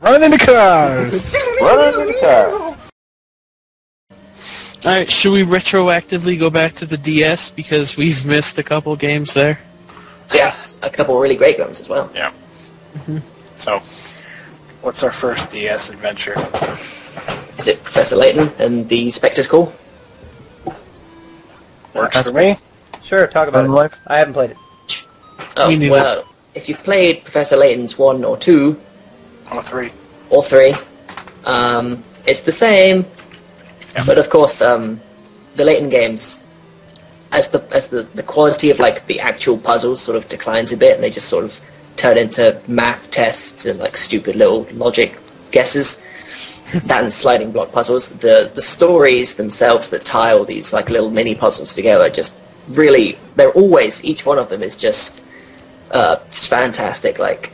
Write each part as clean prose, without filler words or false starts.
Running into cars! Running into cars! Alright, should we retroactively go back to the DS because we've missed a couple games there? Yes, a couple really great games as well. Yeah. So, what's our first DS adventure? Is it Professor Layton and the Spectre's Call? Works for me. Sure, talk about it. I haven't played it. Oh, well, if you've played Professor Layton's 1 or 2... Or 3. Or 3, it's the same. Yeah. But of course, the Layton games, as the quality of like the actual puzzles sort of declines a bit, and they just sort of turn into math tests and like stupid little logic guesses. That and sliding block puzzles. The stories themselves that tie all these like little mini puzzles together, just really, they're always, each one of them is just fantastic. Like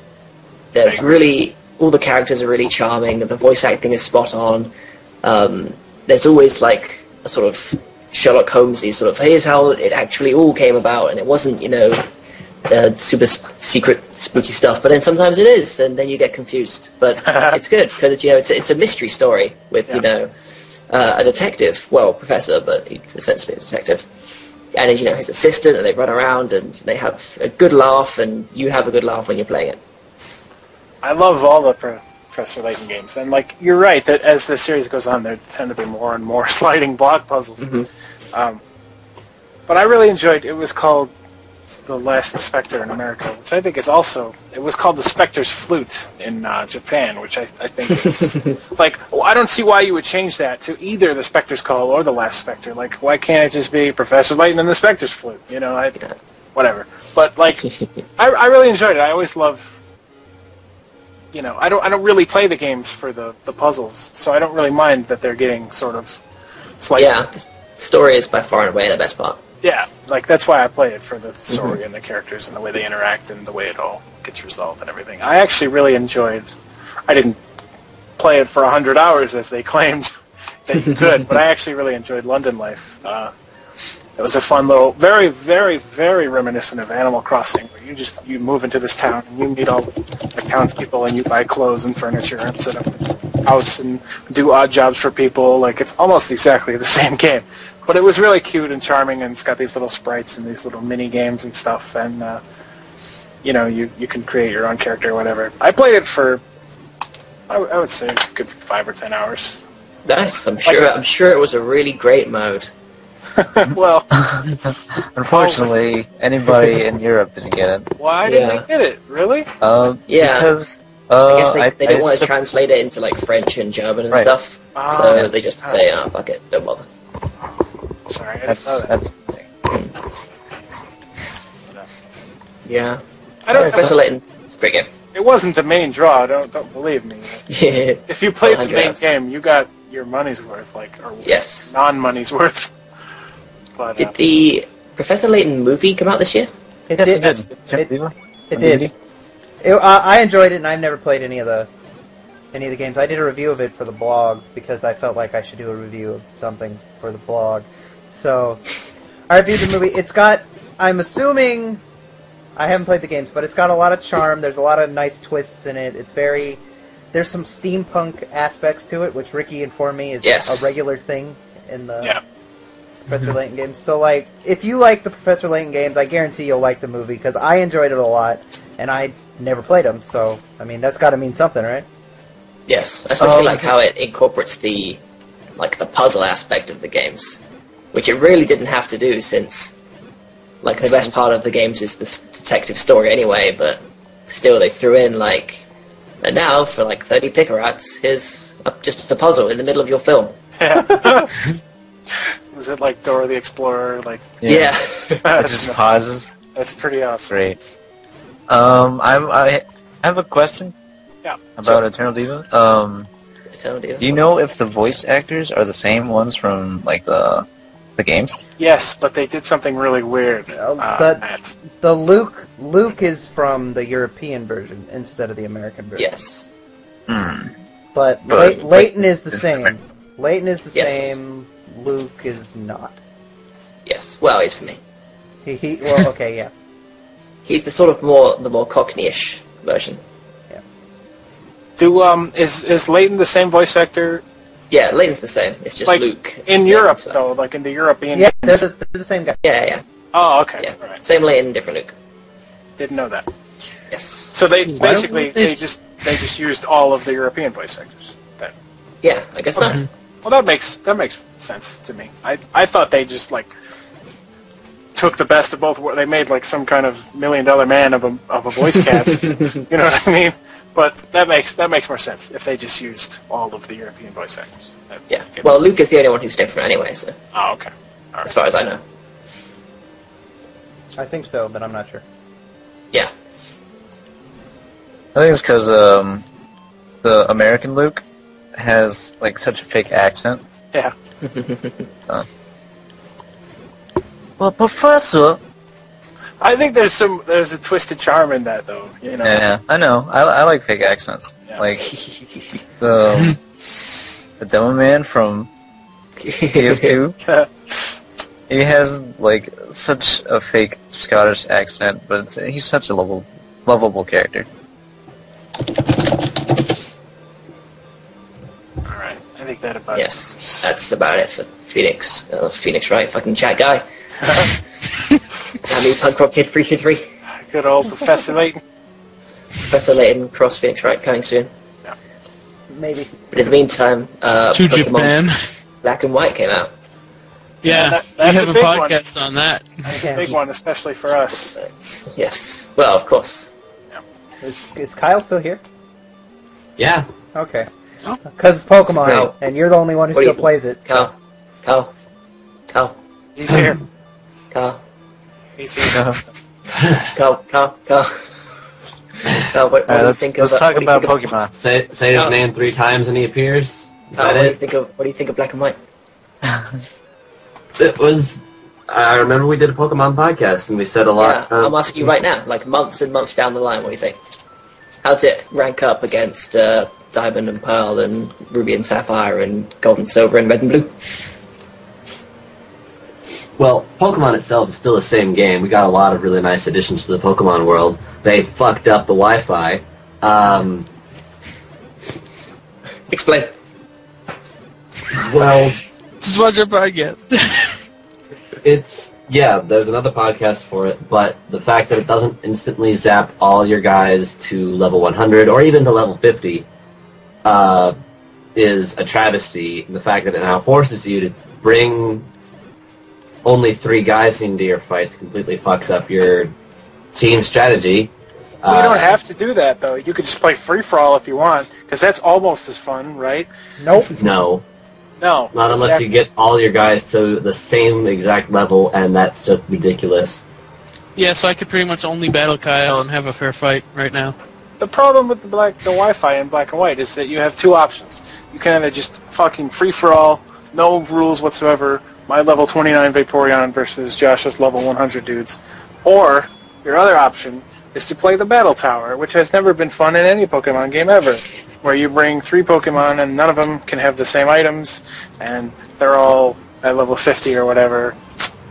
there's really, all the characters are really charming. The voice acting is spot on. There's always like a sort of Sherlock Holmesy sort of, here's how it actually all came about, and it wasn't, you know, super secret spooky stuff. But then sometimes it is, and then you get confused. But it's good because you know it's a mystery story with you know a detective, well, professor, but he's essentially a detective, and you know his assistant, and they run around and they have a good laugh, and you have a good laugh when you're playing it. I love all the Professor Layton games, and like you're right that as the series goes on, there tend to be more and more sliding block puzzles. Mm-hmm. But I really enjoyed. It was called The Last Spectre in America, which I think is also. It was called The Spectre's Flute in Japan, which I think is like. Well, I don't see why you would change that to either The Spectre's Call or The Last Spectre. Like, why can't it just be Professor Layton and The Spectre's Flute? You know, whatever. But like, I really enjoyed it. I always love. You know, I don't really play the games for the puzzles, so I don't really mind that they're getting sort of slightly. Yeah, the story is by far and away the best part. Yeah, like that's why I play it, for the story and the characters and the way they interact and the way it all gets resolved and everything. I actually really enjoyed. I didn't play it for 100 hours as they claimed that you could, but I actually really enjoyed London Life. It was a fun little, very, very, very reminiscent of Animal Crossing, where you move into this town and you meet all the townspeople and you buy clothes and furniture and set up a house and do odd jobs for people. Like, it's almost exactly the same game. But it was really cute and charming, and it's got these little sprites and these little mini games and stuff, and you know, you can create your own character or whatever. I played it for, I would say, a good 5 or 10 hours. Nice. I'm sure it was a really great mode. Well, unfortunately, anybody in Europe didn't get it. Why didn't they get it? Really? Because I guess they don't want to translate it into like French and German and stuff, so they just say, "Oh, fuck it, don't bother." Sorry, that's the thing. Yeah, I don't. Professor Layton, it's a great game. It wasn't the main draw. Don't believe me. Yeah. If you played the main game, you got your money's worth, like, or non-money's worth. But, did the Professor Layton movie come out this year? It did. I enjoyed it, and I've never played any of the games. I did a review of it for the blog because I felt like I should do a review of something for the blog. So I reviewed the movie. It's got, I'm assuming, I haven't played the games, but it's got a lot of charm. There's a lot of nice twists in it. It's very, there's some steampunk aspects to it, which Ricky informed me is a regular thing in the Professor Layton games. So, like, if you like the Professor Layton games, I guarantee you'll like the movie, because I enjoyed it a lot, and I never played them, so, I mean, that's got to mean something, right? Yes, I especially like how it incorporates the puzzle aspect of the games, which it really didn't have to do, since, like, the best part of the games is the detective story anyway, but still they threw in, like, and now, for, like, 30 picarats, here's just a puzzle in the middle of your film. Yeah. Was it like Dora the Explorer? Like, yeah. It just pauses. That's pretty awesome. Great. I have a question. Yeah. About Eternal Diva. Eternal Diva. Do you know if the voice actors are the same ones from like the games? Yes, but they did something really weird. The Luke is from the European version instead of the American version. Yes. But Layton is the same. Layton is the same. Luke is not. Yes. Well, he's for me. Well, okay, yeah. He's the sort of more Cockney-ish version. Yeah. Is Leighton the same voice actor? Yeah, Leighton's the same. It's just Like, Luke. in Europe, though, like in the European... Yeah, games. they're the same guy. Yeah. Oh, okay. Yeah. All right. Same Leighton, different Luke. Didn't know that. Yes. So they basically they just used all of the European voice actors. Then. Yeah, I guess Okay. so. Well, that makes sense to me. I thought they just like took the best of both. They made like some kind of $1 Million Man of a voice cast. You know what I mean? But that makes more sense if they just used all of the European voice actors. Yeah. Well, Luke is the only one who's different anyway, so Oh, okay. All right. as far as I know. I think so, but I'm not sure. Yeah. I think it's because the American Luke has like such a fake accent. Yeah. Well, Professor. I think there's a twisted charm in that, though. You know. Yeah, I know. I like fake accents. Yeah. Like the demo man from TF2. He has like such a fake Scottish accent, but he's such a lovable character. All right. I think that about Yes, that's about it for Phoenix. Phoenix Wright, fucking chat guy. I'm punk rock kid 323. Good old Professor Layton. Professor Layton, Cross Phoenix Wright, coming soon. Maybe. But in the meantime, To Pokemon Japan. Black and White came out. Yeah, that's we have a a big one. podcast on that. Big one, especially for us. Yes. Well, of course. Is Kyle still here? Yeah. Okay. Oh. Because it's Pokemon, Kyle. and you're the only one who What do still you- plays it. So. Cal. He's here. Cal. He's here. Cal, what do you think of? Let's talk what do you about think of- Pokemon. Say his name 3 times and he appears. Is Cal, that what do you it? think of Black and White? It was. I remember we did a Pokemon podcast and we said a lot. Yeah, I'm asking you right now, like months and months down the line, what do you think? How's it rank up against Diamond and Pearl and Ruby and Sapphire and Gold and Silver and Red and Blue? Well, Pokemon itself is still the same game. We got a lot of really nice additions to the Pokemon world. They fucked up the Wi-Fi. Explain. Well, Just watch our podcast. there's another podcast for it, but the fact that it doesn't instantly zap all your guys to level 100 or even to level 50 is a travesty. And the fact that it now forces you to bring only 3 guys into your fights completely fucks up your team strategy. You don't have to do that, though. You could just play free-for-all if you want, because that's almost as fun, right? Nope. No. No. Not unless you get all your guys to the same exact level, and that's just ridiculous. Yeah, so I could pretty much only battle Kyle and have a fair fight right now. The problem with the Wi-Fi in Black and White is that you have 2 options. You can either just fucking free-for-all, no rules whatsoever, my level 29 Vaporeon versus Josh's level 100 dudes, or your other option is to play the Battle Tower, which has never been fun in any Pokemon game ever, where you bring 3 Pokemon and none of them can have the same items, and they're all at level 50 or whatever.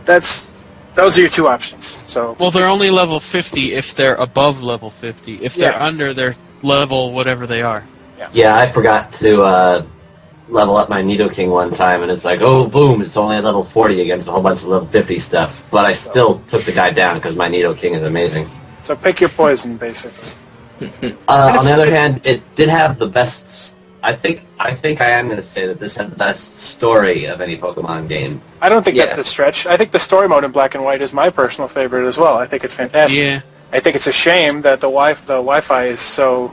Those are your 2 options. So Well, they're only level 50 if they're above level 50. If they're Yeah. under, they're level whatever they are. Yeah, I forgot to level up my Nidoking one time, and it's like, oh, boom, it's only at level 40 against a whole bunch of level 50 stuff. But I still took the guy down because my Nidoking is amazing. So pick your poison, basically. On the other hand, it did have the best. I think I am going to say that this had the best story of any Pokemon game. I don't think Yes. that's a stretch. I think the story mode in Black and White is my personal favorite as well. I think it's fantastic. Yeah. I think it's a shame that the Wi-Fi is so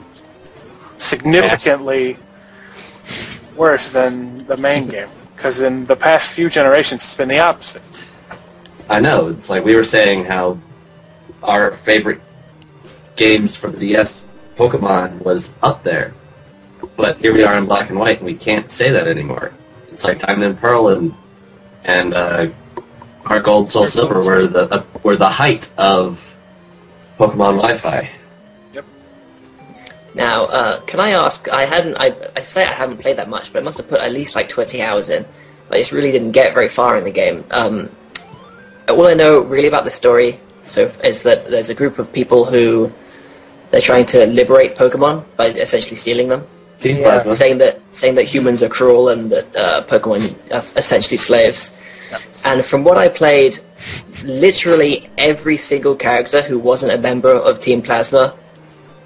significantly worse than the main game. Because in the past few generations, it's been the opposite. I know, it's like we were saying how our favorite games for the DS, Pokemon, was up there. But here we are in Black and White, and we can't say that anymore. It's like Diamond and Pearl and Heart Gold, Soul Silver were the height of Pokemon Wi-Fi. Now, can I ask? I say I haven't played that much, but I must have put at least like 20 hours in. I just really didn't get very far in the game. All I know really about the story is that there's a group of people who they're trying to liberate Pokemon by essentially stealing them. Team Yeah. Plasma. saying that humans are cruel and that Pokemon are essentially slaves. Yeah. And from what I played, literally every single character who wasn't a member of Team Plasma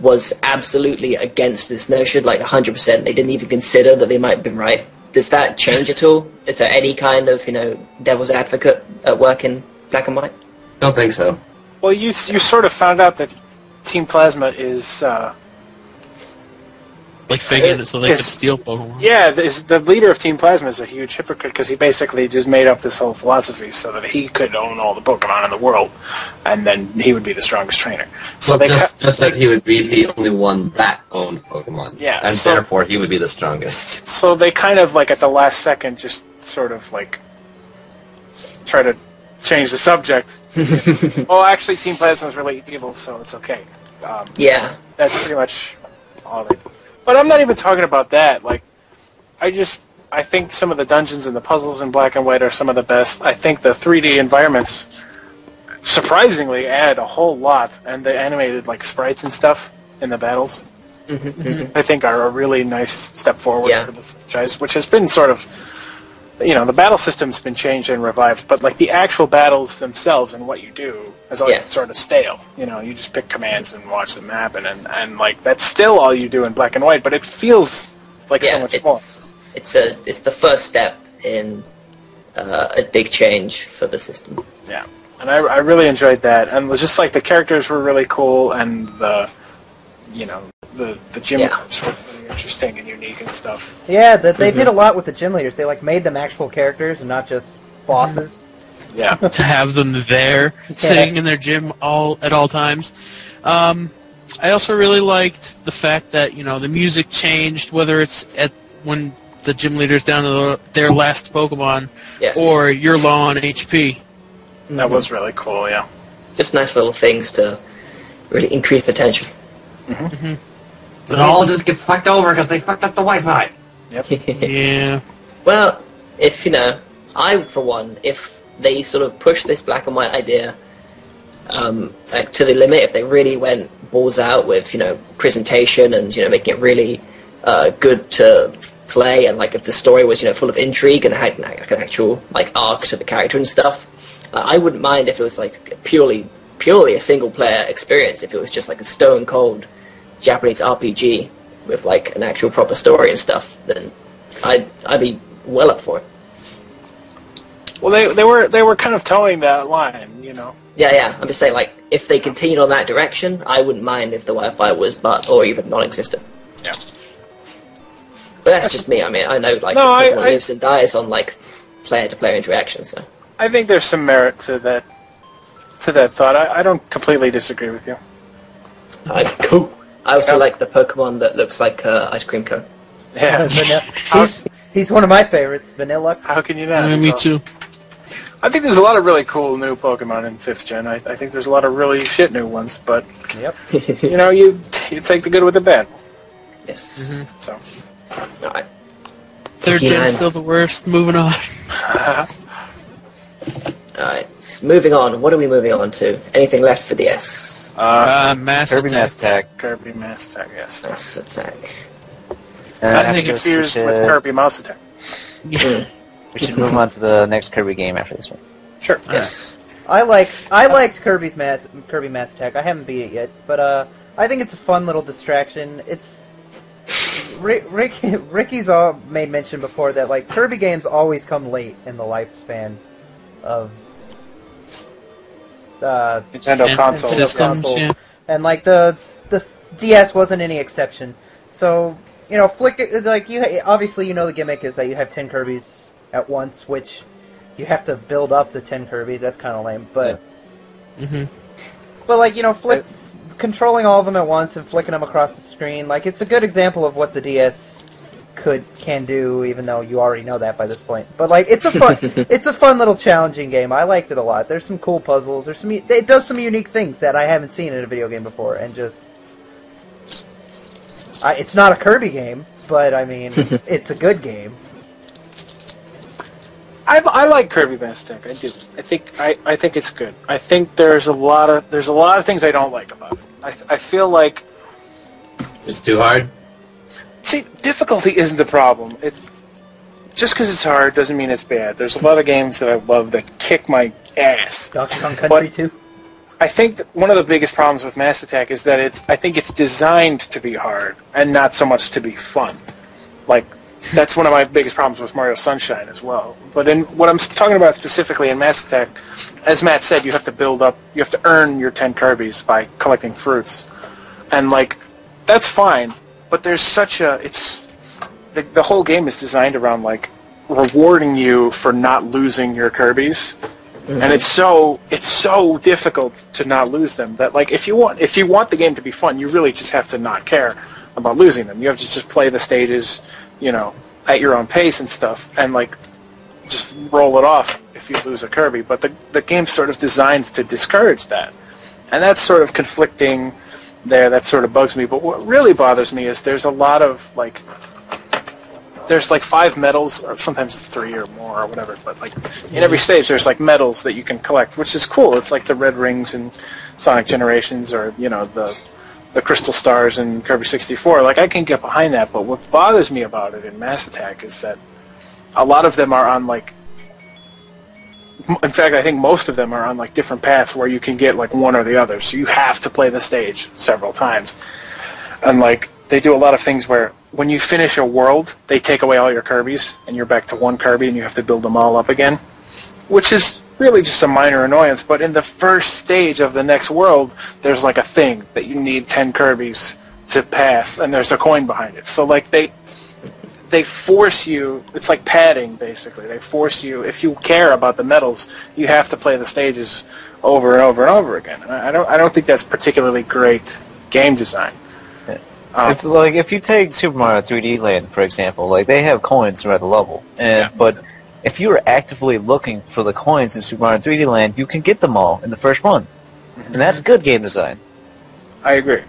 was absolutely against this notion, like 100%. They didn't even consider that they might have been right. Does that change at all? Is there any kind of, devil's advocate at work in Black and White? Don't think so. Well, you sort of found out that Team Plasma is Like faking it so they could steal Pokemon. yeah, the leader of Team Plasma is a huge hypocrite because he basically just made up this whole philosophy so that he could own all the Pokemon in the world, and then he would be the strongest trainer. So Well, just that he would be the only one that owned Pokemon. Yeah, And so- therefore he would be the strongest. So they kind of like at the last second just sort of like try to change the subject. Oh, actually, Team Plasma is really evil, so it's okay. Yeah. That's pretty much all they do. But I'm not even talking about that. Like, I think some of the dungeons and the puzzles in Black and White are some of the best. I think the 3D environments surprisingly add a whole lot, and the animated like sprites and stuff in the battles, I think are a really nice step forward Yeah. for the franchise, which has been sort of, the battle system's been changed and revived, but like the actual battles themselves and what you do is all Yes. sort of stale. You just pick commands and watch them happen, and like that's still all you do in Black and White, but it feels like so much more. It's the first step in a big change for the system. Yeah, and I really enjoyed that, and it was just like the characters were really cool, and the gym leaders were really interesting and unique and stuff. Yeah, they did a lot with the gym leaders. They made them actual characters and not just bosses. Yeah, To have them there, sitting in their gym at all times. I also really liked the fact that the music changed, whether it's when the gym leader's down to their last Pokemon, Yes. or you're low on HP. that was really cool. Yeah. Just nice little things to really increase the tension. It all just gets fucked over because they fucked up the Wi-Fi. Yeah. Well, if I for one, if they sort of push this Black and White idea like to the limit, if they really went balls out with presentation and making it really good to play, and like if the story was full of intrigue and had like an actual like arc to the character and stuff, I wouldn't mind if it was like purely a single player experience. If it was just like a stone cold Japanese RPG with like an actual proper story and stuff, then I'd be well up for it. Well, they were kind of towing that line, Yeah. I'm just saying, like, if they continued on that direction, I wouldn't mind if the Wi-Fi was or even non-existent. Yeah. But that's just me. I mean, I know, like, No, everyone I- lives and dies on, like, player-to-player interaction, so... I think there's some merit to that thought. I don't completely disagree with you. Cool. I also Yeah. like the Pokemon that looks like ice cream cone. Yeah. He's one of my favorites, Vanilla. How can you not? Me So- too. I think there's a lot of really cool new Pokemon in 5th Gen. I think there's a lot of really shit new ones, but, Yep. you take the good with the bad. Yes. So, Alright. Third Yeah, gen's still the worst. Moving on. Alright. Moving on. What are we moving on to? Anything left for DS? Mass Kirby Attack. Mass Attack. Kirby Mass Attack, yes. Mass Attack. I think guess confused we with should- Kirby Mouse Attack. We should move on to the next Kirby game after this one. Sure. Yes. I liked Kirby Mass Attack. I haven't beat it yet, but I think it's a fun little distraction. It's Ricky's all made mention before that like Kirby games always come late in the lifespan of Nintendo And console. systems, console. yeah. and like the DS wasn't any exception. So flick it, like obviously the gimmick is that you have 10 Kirbys at once, which you have to build up the 10 Kirbys. That's kind of lame, but but like controlling all of them at once and flicking them across the screen, like it's a good example of what the DS can do, even though you already know that by this point. But like it's a fun little challenging game. I liked it a lot. There's some cool puzzles. It does some unique things that I haven't seen in a video game before, and just it's not a Kirby game, but I mean it's a good game. I like Kirby Mass Attack. I do. I think it's good. I think there's a lot of things I don't like about it. I feel like It's too hard? See, difficulty isn't the problem. It's just because it's hard doesn't mean it's bad. There's a lot of games that I love that kick my ass. Donkey Kong Country 2? I think that one of the biggest problems with Mass Attack is that I think it's designed to be hard and not so much to be fun. Like, that's one of my biggest problems with Mario Sunshine as well. But in what I'm talking about specifically in Mass Attack, as Matt said, you have to build up, you have to earn your 10 Kirbys by collecting fruits. And, like, that's fine, but there's such a, the whole game is designed around, like, rewarding you for not losing your Kirbys. Mm-hmm. And it's so difficult to not lose them that, like, if you want the game to be fun, you really just have to not care about losing them. You have to just play the stages, you know, at your own pace and stuff, and, like, just roll it off if you lose a Kirby. But the game's sort of designed to discourage that. And that's sort of conflicting there. That sort of bugs me. But what really bothers me is there's a lot of, like, there's, like, 5 medals, or sometimes it's 3 or more or whatever, but, like, in every stage there's, like, medals that you can collect, which is cool. It's like the red rings in Sonic Generations, or, you know, the crystal stars in Kirby 64. Like, I can get behind that, but what bothers me about it in Mass Attack is that a lot of them are on, like, in fact, I think most of them are on, like, different paths where you can get, like, one or the other, so you have to play the stage several times. And, like, they do a lot of things where when you finish a world, they take away all your Kirbys, and you're back to one Kirby, and you have to build them all up again, which is really just a minor annoyance. But in the first stage of the next world, there's, like, a thing that you need 10 Kirbys to pass, and there's a coin behind it. So, like, they force you, it's like padding, basically. They force you, if you care about the medals, you have to play the stages over and over and over again. And I don't think that's particularly great game design. If you take Super Mario 3D Land, for example, like, they have coins throughout the level, but if you are actively looking for the coins in Super Mario 3D Land, you can get them all in the first run, and that's good game design. I agree.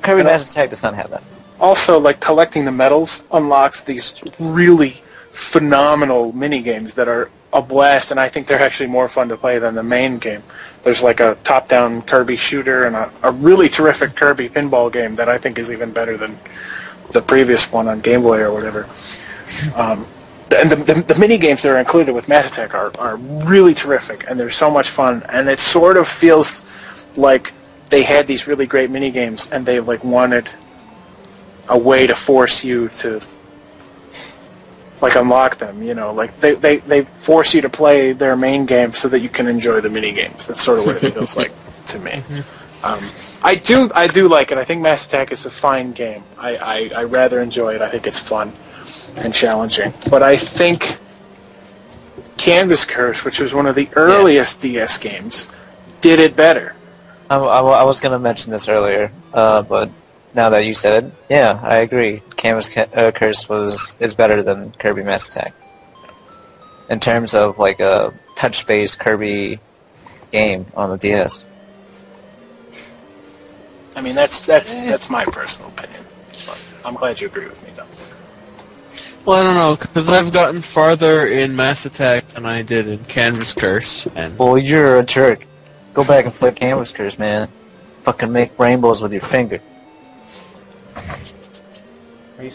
Kirby Mass Attack does not have that. Also, like, collecting the medals unlocks these really phenomenal mini-games that are a blast, and I think they're actually more fun to play than the main game. There's, like, a top-down Kirby shooter and a really terrific Kirby pinball game that I think is even better than the previous one on Game Boy or whatever. And the mini-games that are included with Mass Attack are really terrific, and they're so much fun, and it sort of feels like they had these really great mini-games, and they, like, wanted a way to force you to, like, unlock them, you know, like, they force you to play their main game so that you can enjoy the mini games. That's sort of what it feels like to me. I do like it. I think Mass Attack is a fine game. I rather enjoy it. I think it's fun and challenging. But I think Canvas Curse, which was one of the earliest DS games, did it better. I was going to mention this earlier, but now that you said it, yeah, I agree. Canvas Curse is better than Kirby Mass Attack in terms of, like, a touch-based Kirby game on the DS. I mean, that's my personal opinion. But I'm glad you agree with me, though. Well, I don't know, because I've gotten farther in Mass Attack than I did in Canvas Curse. And well, you're a jerk. Go back and play Canvas Curse, man. Fucking make rainbows with your finger.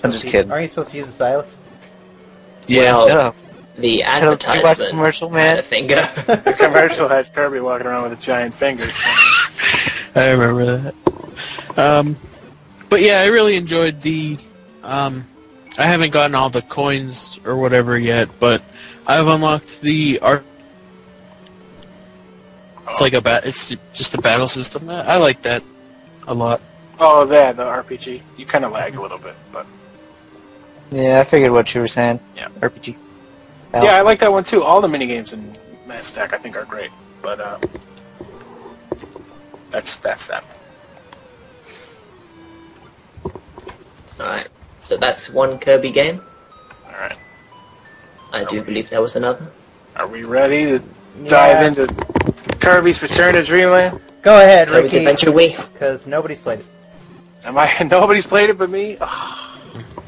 I'm just kidding. Aren't you supposed to use a stylus? yeah, Well, the advertisement Did you watch the commercial, man? had a finger. The commercial had Kirby walking around with a giant finger. I remember that. But yeah, I really enjoyed the. I haven't gotten all the coins or whatever yet, but I've unlocked the art. It's like it's just a battle system. I like that a lot. Oh, the RPG. You kind of lag a little bit, but Yeah, I figured what you were saying. Yeah. RPG. yeah, I like that one too. All the minigames in Mass Attack I think are great, but that's that. Alright, so that's one Kirby game. All right. I do believe there was another. Are we ready to dive into Kirby's Return to Dreamland? Go ahead, Kirby's Ricky, Adventure Wii. because nobody's played it. Nobody's played it but me? Oh,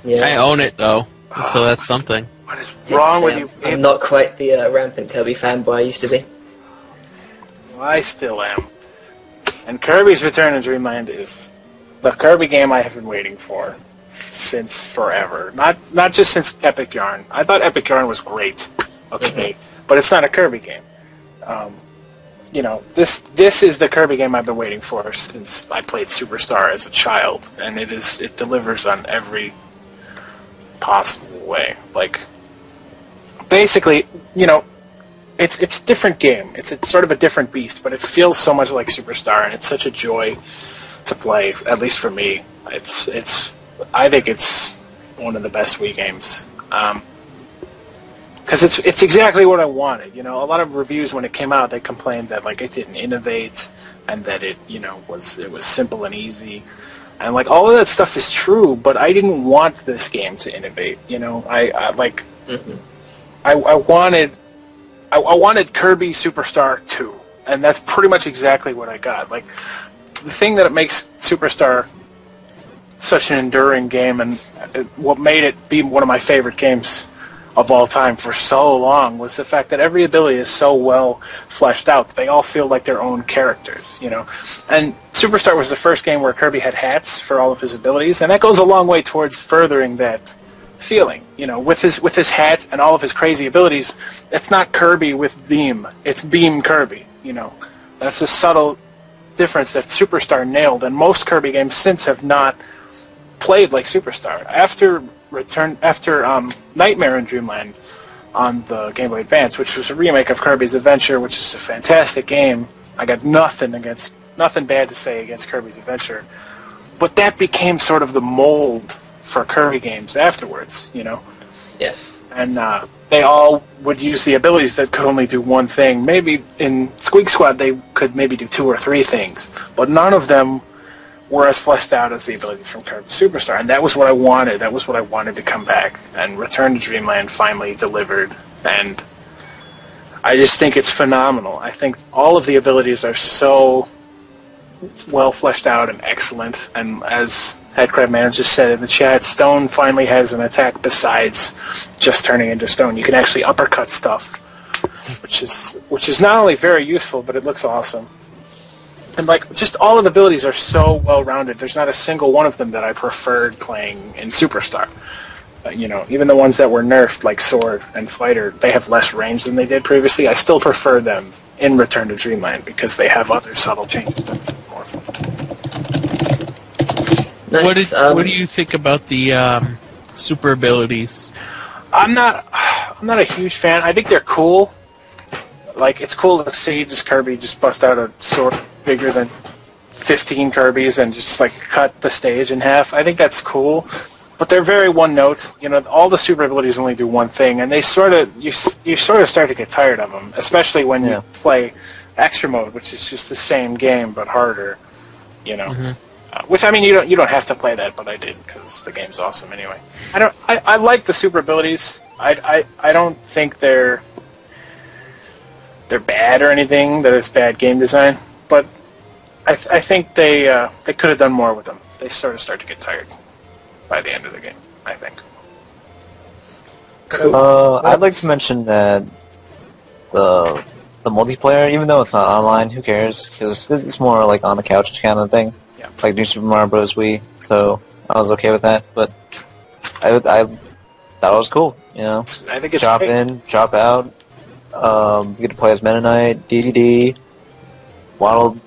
Yeah. I own it though, so that's something. what is wrong with Yes, you? I'm not quite the rampant Kirby fanboy I used to be. I still am. And Kirby's Return to Dreamland is the Kirby game I have been waiting for since forever. Not just since Epic Yarn. I thought Epic Yarn was great, okay, but it's not a Kirby game. This is the Kirby game I've been waiting for since I played Superstar as a child, and it delivers on every possible way. Like, basically, it's a different game. It's sort of a different beast, but it feels so much like Superstar, and it's such a joy to play. At least for me, I think it's one of the best Wii games. Because it's exactly what I wanted. A lot of reviews when it came out, they complained that like it didn't innovate and that it was simple and easy, and like all of that stuff is true. But I didn't want this game to innovate. I wanted Kirby Superstar 2, and that's pretty much exactly what I got. Like, the thing that makes Superstar such an enduring game, and what made it be one of my favorite games of all time for so long, was the fact that every ability is so well fleshed out that they all feel like their own characters, And Superstar was the first game where Kirby had hats for all of his abilities, and that goes a long way towards furthering that feeling. With his hat and all of his crazy abilities, it's not Kirby with Beam, it's Beam Kirby. That's a subtle difference that Superstar nailed, and most Kirby games since have not played like Superstar. After Nightmare in Dreamland on the Game Boy Advance, which was a remake of Kirby's Adventure, which is a fantastic game. I got nothing bad to say against Kirby's Adventure, but that became sort of the mold for Kirby games afterwards, Yes. And they all would use the abilities that could only do one thing. Maybe in Squeak Squad they could maybe do 2 or 3 things, but none of them were as fleshed out as the abilities from Kirby Superstar, and that was what I wanted. That was what I wanted to come back, and Return to Dreamland finally delivered, and I just think it's phenomenal. I think all of the abilities are so well fleshed out and excellent, and as Headcrab Man just said in the chat, Stone finally has an attack besides just turning into stone. You can actually uppercut stuff, which is not only very useful, but it looks awesome. And like, just all of the abilities are so well-rounded. There's not a single one of them that I preferred playing in Superstar. Even the ones that were nerfed, like Sword and Fighter, they have less range than they did previously. I still prefer them in Return to Dreamland because they have other subtle changes that make it more fun. Nice. What do you think about the super abilities? I'm not a huge fan. I think they're cool. Like, it's cool to see just Kirby just bust out a sword bigger than 15 Kirbys and just like cut the stage in half. I think that's cool, but they're very one note. All the super abilities only do one thing, and they you sort of start to get tired of them, especially when you play Extra Mode, which is just the same game but harder. Which, I mean, you don't have to play that, but I did because the game's awesome anyway. I like the super abilities. I don't think they're bad or anything, that it's bad game design, but I think they could have done more with them. They sort of start to get tired by the end of the game, I think. I'd like to mention that the multiplayer, even though it's not online, who cares? Because it's more like on the couch kind of thing, like New Super Mario Bros. Wii. So I was okay with that, but I thought it was cool. I think it's drop great. in, drop out. You get to play as Mennonite, DDD, Waddle Dee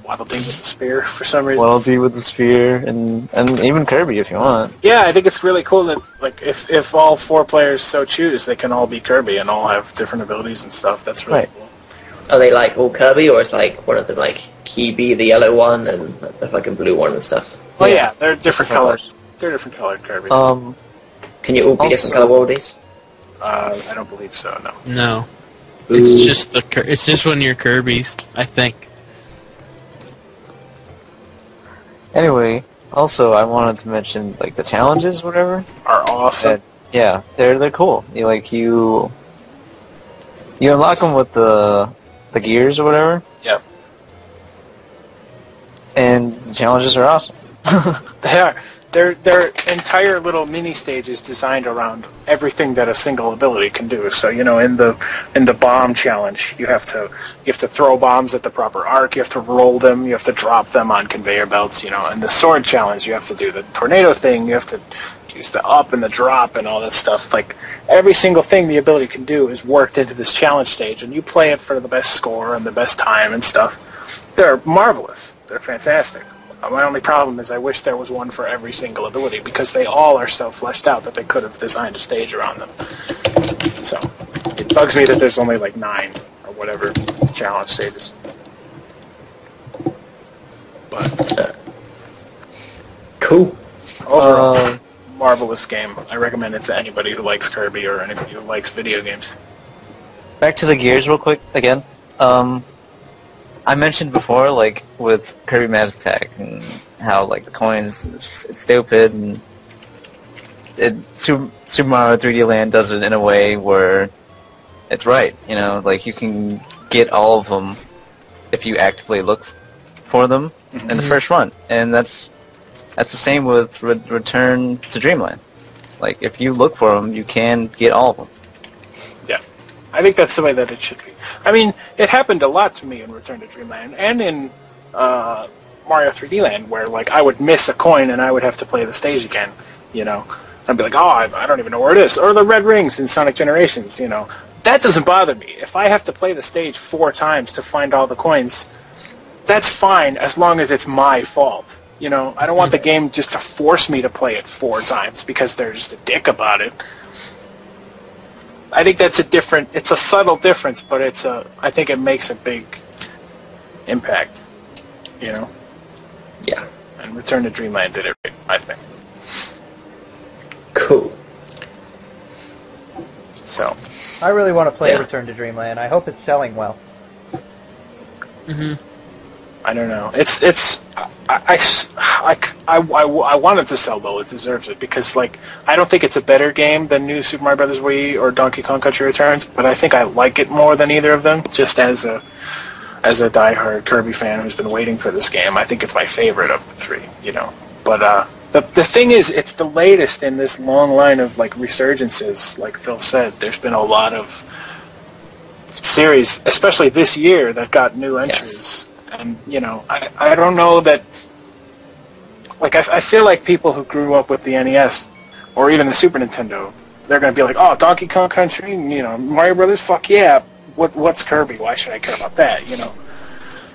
with the spear for some reason. Waddle Dee with the spear, and even Kirby if you want. Yeah, I think it's really cool that, like, if all 4 players so choose, they can all be Kirby and all have different abilities and stuff. That's really cool. Are they like all Kirby, or is like one of them like Kibi, the yellow one, and the fucking blue one and stuff? Oh yeah, they're different colors. They're different colored Kirbys. Can you all be different color Worldies? I don't believe so. No. No. It's just when you're Kirby's, I think. Anyway, also I wanted to mention like the challenges, whatever, Are awesome. they're cool. You unlock them with the gears or whatever. Yep. And the challenges are awesome. They are. their entire little mini stage is designed around everything that a single ability can do. So in the bomb challenge, you have to throw bombs at the proper arc. You have to roll them. You have to drop them on conveyor belts. In the sword challenge, you have to do the tornado thing. You have to use the up and the drop and all that stuff. Like every single thing the ability can do is worked into this challenge stage, and you play it for the best score and the best time and stuff. They're marvelous. They're fantastic. My only problem is I wish there was one for every single ability, because they all are so fleshed out that they could have designed a stage around them. So it bugs me that there's only like 9 or whatever challenge stages. But Cool. overall, marvelous game. I recommend it to anybody who likes Kirby or anybody who likes video games. Back to the Gears real quick again. I mentioned before, like, with Kirby Mad Attack, and how, like, the coins, it's stupid, and Super Mario 3D Land does it in a way where it's right, like, you can get all of them if you actively look for them in the first run, and that's the same with Return to Dreamland. Like, if you look for them, you can get all of them. Yeah. I think that's the way that it should be. I mean, it happened a lot to me in Return to Dreamland and in Mario 3D Land, where like I would miss a coin and I would have to play the stage again. I'd be like, oh, I don't even know where it is. Or the red rings in Sonic Generations. That doesn't bother me. If I have to play the stage 4 times to find all the coins, that's fine as long as it's my fault. I don't want the game just to force me to play it 4 times because they're just a dick about it. I think that's it's a subtle difference, but I think it makes a big impact, Yeah. And Return to Dreamland did it right, I think. Cool. So. I really want to play Yeah. Return to Dreamland. I hope it's selling well. I don't know. I want it to sell well. It deserves it because, like, I don't think it's a better game than New Super Mario Bros. Wii or Donkey Kong Country Returns, but I think I like it more than either of them. Just as a diehard Kirby fan who's been waiting for this game, I think it's my favorite of the 3. But the thing is, it's the latest in this long line of like resurgences. Like Phil said, there's been a lot of series, especially this year, that got new entries. Yes. And, I don't know that... Like, I feel like people who grew up with the NES, or even the Super Nintendo, they're going to be like, oh, Donkey Kong Country, Mario Brothers, fuck yeah. What's Kirby? Why should I care about that,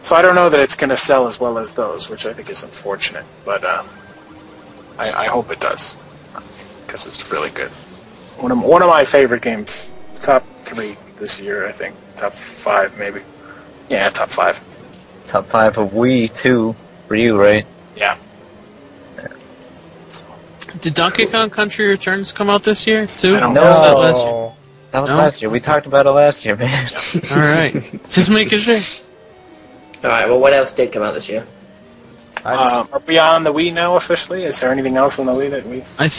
So I don't know that it's going to sell as well as those, which I think is unfortunate. But I hope it does, because it's really good. One of my favorite games, top 3 this year, I think. Top 5, maybe. Yeah, top 5. Top 5 of Wii, too, for you, right? Yeah. Did Donkey Kong Country Returns come out this year, too? I don't know. Or was that last year? That was No? last year. We talked about it last year, man. Alright. Just making sure. Alright, well, what else did come out this year? Are we on the Wii now officially? Is there anything else on the Wii that we... I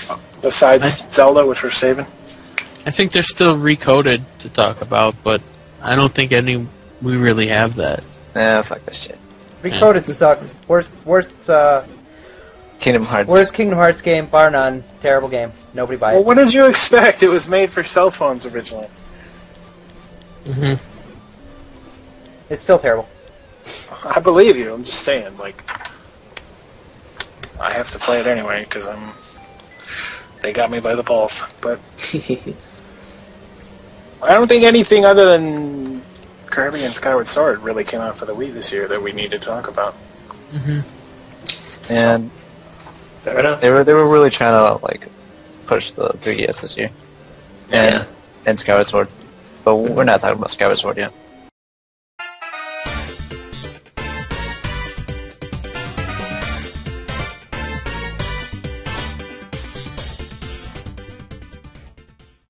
besides Zelda, which we're saving? I think they're still recoded to talk about, but I don't think we really have that. Nah, fuck that shit. Recoded sucks. Worst Kingdom Hearts. Worst Kingdom Hearts game, bar none. Terrible game. Nobody buy Well, it. what did you expect? It was made for cell phones originally. It's still terrible. I believe you. I'm just saying, like, I have to play it anyway because they got me by the balls. But I don't think anything other than Kirby and Skyward Sword really came out for the Wii this year that we need to talk about. And Fair enough. they were really trying to like push the 3DS this year. And Skyward Sword. But we're not talking about Skyward Sword yet.